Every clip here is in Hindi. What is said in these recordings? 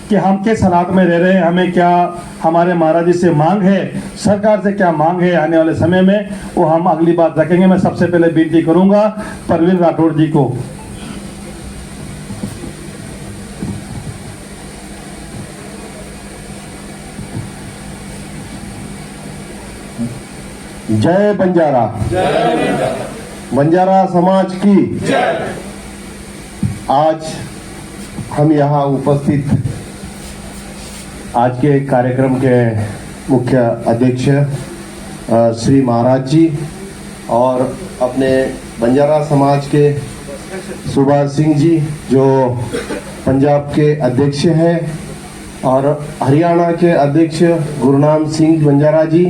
कि हम किस हालात में रह रहे हैं, हमें क्या हमारे महाराज जी से मांग है, सरकार से क्या मांग है आने वाले समय में, वो हम अगली बात रखेंगे। मैं सबसे पहले विनती करूंगा परवीन राठौड़ जी को। जय बंजारा, बंजारा समाज की जय। आज हम यहाँ उपस्थित आज के कार्यक्रम के मुख्य अध्यक्ष श्री महाराज जी और अपने बंजारा समाज के सुभाष सिंह जी जो पंजाब के अध्यक्ष हैं और हरियाणा के अध्यक्ष गुरनाम सिंह बंजारा जी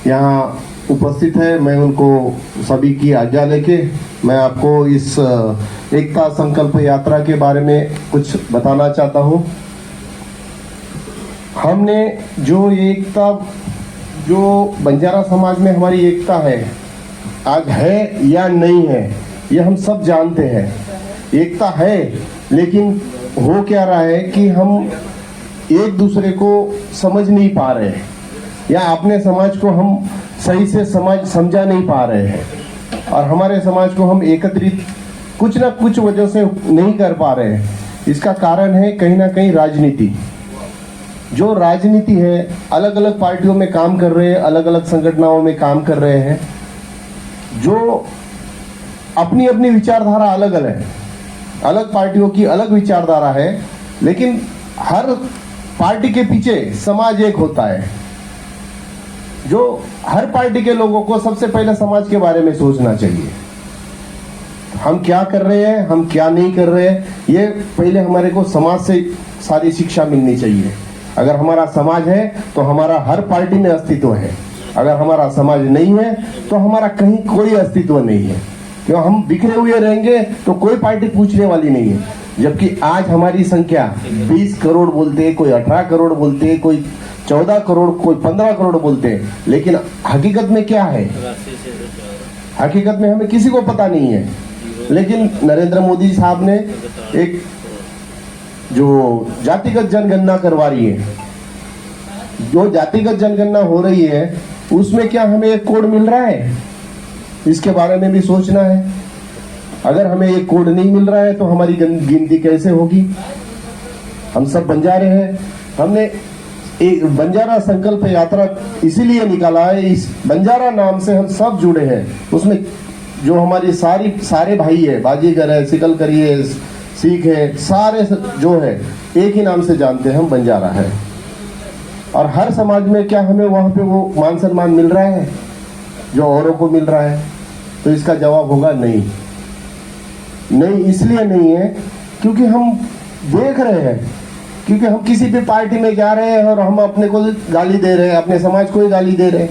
यहाँ उपस्थित है। मैं उनको सभी की आज्ञा लेके मैं आपको इस एकता संकल्प यात्रा के बारे में कुछ बताना चाहता हूँ। हमने जो एकता, जो बंजारा समाज में हमारी एकता है, आज है या नहीं है ये हम सब जानते हैं। एकता है, लेकिन हो क्या रहा है कि हम एक दूसरे को समझ नहीं पा रहे हैं या अपने समाज को हम सही से समझा नहीं पा रहे हैं और हमारे समाज को हम एकत्रित कुछ ना कुछ वजह से नहीं कर पा रहे हैं। इसका कारण है कहीं ना कहीं राजनीति। जो राजनीति है, अलग अलग पार्टियों में काम कर रहे हैं, अलग अलग संगठनों में काम कर रहे हैं, जो अपनी अपनी विचारधारा अलग अलग है, अलग पार्टियों की अलग विचारधारा है, लेकिन हर पार्टी के पीछे समाज एक होता है। जो हर पार्टी के लोगों को सबसे पहले समाज के बारे में सोचना चाहिए। हम क्या कर रहे हैं, हम क्या नहीं कर रहे हैं, ये पहले हमारे को समाज से सारी शिक्षा मिलनी चाहिए। अगर हमारा समाज है तो हमारा हर पार्टी में अस्तित्व है, अगर हमारा समाज नहीं है तो हमारा कहीं कोई अस्तित्व नहीं है। क्यों हम बिखरे हुए रहेंगे तो कोई पार्टी पूछने वाली नहीं है। जबकि आज हमारी संख्या 20 करोड़ बोलते हैं, कोई 18 करोड़ बोलते हैं, कोई 14 करोड़, कोई 15 करोड़ बोलते हैं, लेकिन हकीकत में क्या है, हकीकत में हमें किसी को पता नहीं है। लेकिन नरेंद्र मोदी साहब ने एक जो जातिगत जनगणना करवा रही है, जो जातिगत जनगणना हो रही है, उसमें क्या हमें एक कोड मिल रहा है, इसके बारे में भी सोचना है। अगर हमें एक कोड नहीं मिल रहा है तो हमारी गिनती कैसे होगी। हम सब बंजारे हैं, हमने एक बंजारा संकल्प यात्रा इसीलिए निकाला है, इस बंजारा नाम से हम सब जुड़े हैं। उसमें जो हमारी सारे भाई है, बाजीगर है, सिकलकरी है, सिख है, सारे जो है एक ही नाम से जानते हैं, हम बंजारा है। और हर समाज में क्या हमें वहां पे वो मान सम्मान मिल रहा है जो औरों को मिल रहा है? तो इसका जवाब होगा नहीं। नहीं इसलिए नहीं है क्योंकि हम देख रहे हैं, क्योंकि हम किसी भी पार्टी में जा रहे हैं और हम अपने को गाली दे रहे हैं, अपने समाज को ही गाली दे रहे हैं।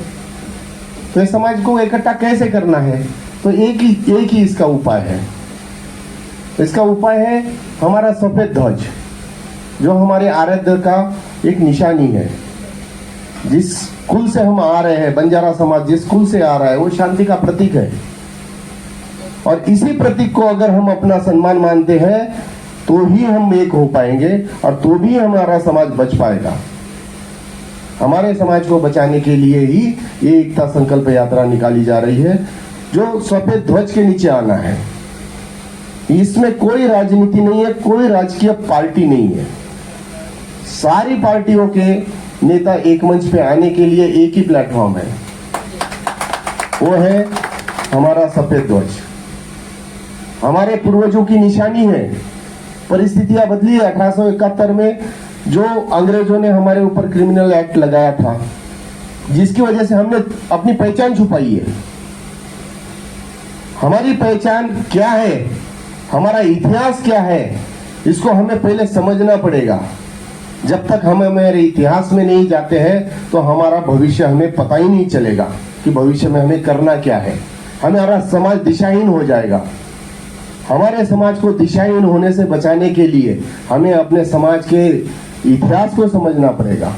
तो इस समाज को इकट्ठा कैसे करना है? तो एक ही इसका उपाय है। इसका उपाय है हमारा सफेद ध्वज, जो हमारे आराध्य का एक निशानी है। जिस कुल से हम आ रहे हैं, बंजारा समाज जिस कुल से आ रहा है, वो शांति का प्रतीक है। और इसी प्रतीक को अगर हम अपना सम्मान मानते हैं तो ही हम एक हो पाएंगे और तो भी हमारा समाज बच पाएगा। हमारे समाज को बचाने के लिए ही ये एकता संकल्प यात्रा निकाली जा रही है, जो सफेद ध्वज के नीचे आना है। इसमें कोई राजनीति नहीं है, कोई राजकीय पार्टी नहीं है। सारी पार्टियों के नेता एक मंच पे आने के लिए एक ही प्लेटफॉर्म है, वो है हमारा सफेद ध्वज। हमारे पूर्वजों की निशानी है। परिस्थितियां बदली है। 1871 में जो अंग्रेजों ने हमारे ऊपर क्रिमिनल एक्ट लगाया था, जिसकी वजह से हमने अपनी पहचान छुपाई है। हमारी पहचान क्या है, हमारा इतिहास क्या है, इसको हमें पहले समझना पड़ेगा। जब तक हम हमारे इतिहास में नहीं जाते हैं तो हमारा भविष्य हमें पता ही नहीं चलेगा कि भविष्य में हमें करना क्या है। हमारा समाज दिशाहीन हो जाएगा। हमारे समाज को दिशाहीन होने से बचाने के लिए हमें अपने समाज के इतिहास को समझना पड़ेगा।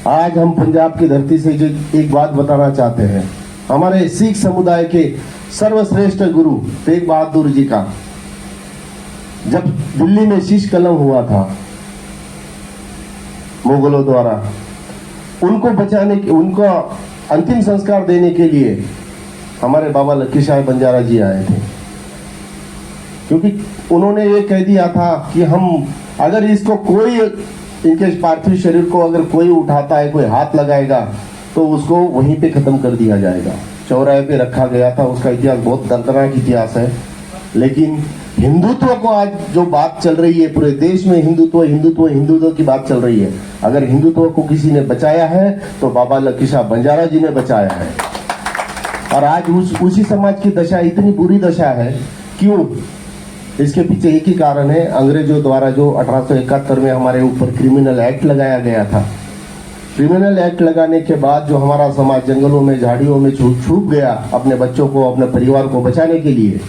आज हम पंजाब की धरती से जो एक बात बताना चाहते हैं, हमारे सिख समुदाय के सर्वश्रेष्ठ गुरु तेग बहादुर जी का जब दिल्ली में शीश कलम हुआ था, मुगलों द्वारा, उनको बचाने के, उनका अंतिम संस्कार देने के लिए हमारे बाबा लक्की शाह बंजारा जी आए थे। क्योंकि उन्होंने ये कह दिया था कि हम अगर इसको कोई, इनके पार्थिव शरीर को अगर कोई उठाता है, कोई हाथ लगाएगा तो उसको वहीं पे खत्म कर दिया जाएगा। चौराहे पे रखा गया था। उसका इतिहास बहुत दर्दनाक इतिहास है। लेकिन हिंदुत्व को आज जो बात चल रही है पूरे देश में, हिंदुत्व हिंदुत्व हिंदुत्व की बात चल रही है। अगर हिंदुत्व को किसी ने बचाया है तो बाबा लक्की शाह बंजारा जी ने बचाया है। और आज उसी समाज की दशा इतनी बुरी दशा है। क्यों? इसके पीछे एक ही कारण है, अंग्रेजों द्वारा जो 1871 में हमारे ऊपर क्रिमिनल एक्ट लगाया गया था। क्रिमिनल एक्ट लगाने के बाद जो हमारा समाज जंगलों में, झाड़ियों में छुप गया अपने बच्चों को, अपने परिवार को बचाने के लिए,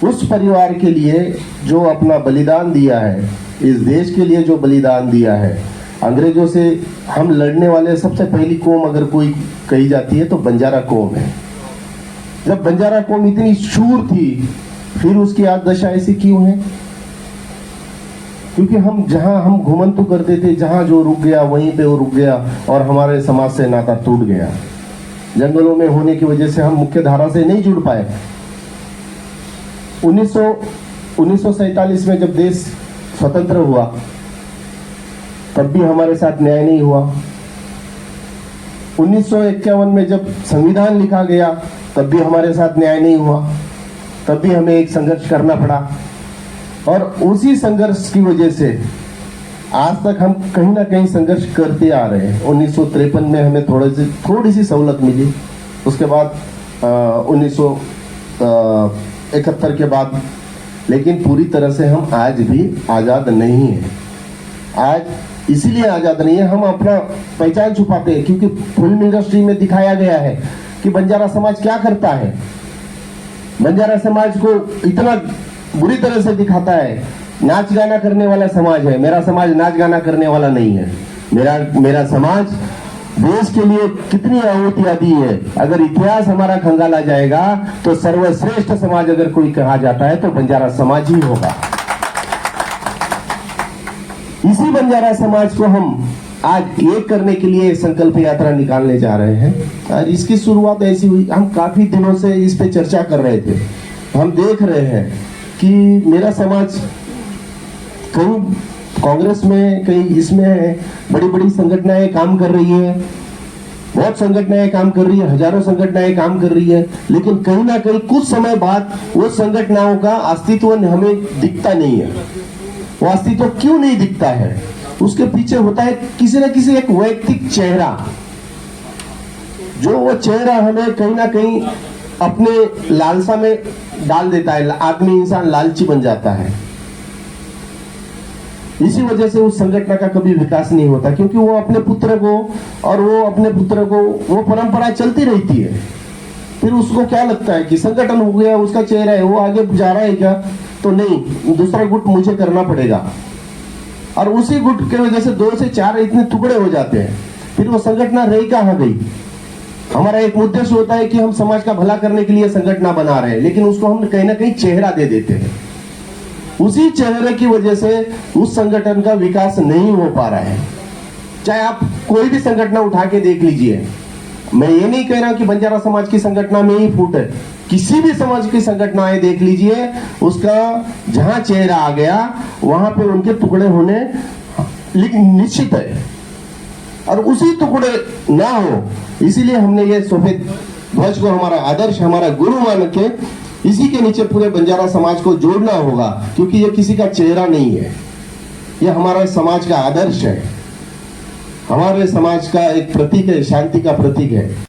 उस परिवार के लिए जो अपना बलिदान दिया है, इस देश के लिए जो बलिदान दिया है, अंग्रेजों से हम लड़ने वाले सबसे पहली कौम अगर कोई कही जाती है तो बंजारा कौम है। जब बंजारा कौम इतनी शूर थी, फिर उसकी आज दशा ऐसी क्यों है? क्योंकि हम जहां हम घुमंतु करते थे, जहां जो रुक गया वहीं पे वो रुक गया और हमारे समाज से नाता टूट गया। जंगलों में होने की वजह से हम मुख्य धारा से नहीं जुड़ पाए। 1947 में जब देश स्वतंत्र हुआ तब भी हमारे साथ न्याय नहीं हुआ। 1951 में जब संविधान लिखा गया तब भी हमारे साथ न्याय नहीं हुआ। तब भी हमें एक संघर्ष करना पड़ा। और उसी संघर्ष की वजह से आज तक हम कहीं ना कहीं संघर्ष करते आ रहे हैं। 1953 में हमें थोड़ी सी सहूलत मिली। उसके बाद 1971 के बाद, लेकिन पूरी तरह से हम आज भी आज़ाद नहीं हैं। आज इसीलिए आज़ाद नहीं है, हम अपना पहचान छुपाते हैं। क्योंकि फिल्म इंडस्ट्री में दिखाया गया है कि बंजारा समाज क्या करता है। बंजारा समाज को इतना बुरी तरह से दिखाता है। नाच गाना करने वाला समाज है। मेरा समाज नाच गाना करने वाला नहीं है। मेरा समाज देश के लिए कितनी आहुतियां दी है। अगर इतिहास हमारा खंगाला जाएगा तो सर्वश्रेष्ठ समाज अगर कोई कहा जाता है तो बंजारा समाज ही होगा। इसी बंजारा समाज को हम आज एक करने के लिए संकल्प यात्रा निकालने जा रहे हैं। और इसकी शुरुआत ऐसी हुई, हम काफी दिनों से इस पे चर्चा कर रहे थे। हम देख रहे हैं कि मेरा समाज कहीं कांग्रेस में, कहीं इसमें बड़ी बड़ी संगठनाएं काम कर रही है, बहुत संगठनाएं काम कर रही है, हजारों संगठनाएं काम कर रही है। लेकिन कहीं ना कहीं कुछ समय बाद वो संगठनाओं का अस्तित्व हमें दिखता नहीं है। वो अस्तित्व क्यों नहीं दिखता है? उसके पीछे होता है किसी न किसी एक वैयक्तिक चेहरा, जो वो चेहरा हमें कहीं ना कहीं अपने लालसा में डाल देता है। आदमी, इंसान लालची बन जाता है। इसी वजह से उस संगठन का कभी विकास नहीं होता। क्योंकि वो अपने पुत्र को वो परंपरा चलती रहती है। फिर उसको क्या लगता है कि संगठन हो गया, उसका चेहरा है, वो आगे जा रहा है क्या? तो नहीं, दूसरा गुट मुझे करना पड़ेगा। और उसी गुट के वजह से 2 से 4 इतने टुकड़े हो जाते हैं। फिर वो संगठन रही कहाँ गई? हमारा एक उद्देश्य होता है कि हम समाज का भला करने के लिए संगठन बना रहे हैं, लेकिन उसको हम कहीं ना कहीं चेहरा दे देते हैं। उसी चेहरे की वजह से उस संगठन का विकास नहीं हो पा रहा है। चाहे आप कोई भी संगठन उठा के देख लीजिए। मैं ये नहीं कह रहा कि बंजारा समाज की संगठन में ही फूट है। किसी भी समाज की संगठनाएं देख लीजिए, उसका जहां चेहरा आ गया वहां पे उनके टुकड़े होने निश्चित है। और उसी टुकड़े ना हो, इसीलिए हमने ये सफेद ध्वज को हमारा आदर्श, हमारा गुरु मान के इसी के नीचे पूरे बंजारा समाज को जोड़ना होगा। क्योंकि ये किसी का चेहरा नहीं है, ये हमारा समाज का आदर्श है, हमारे समाज का एक प्रतीक है, शांति का प्रतीक है।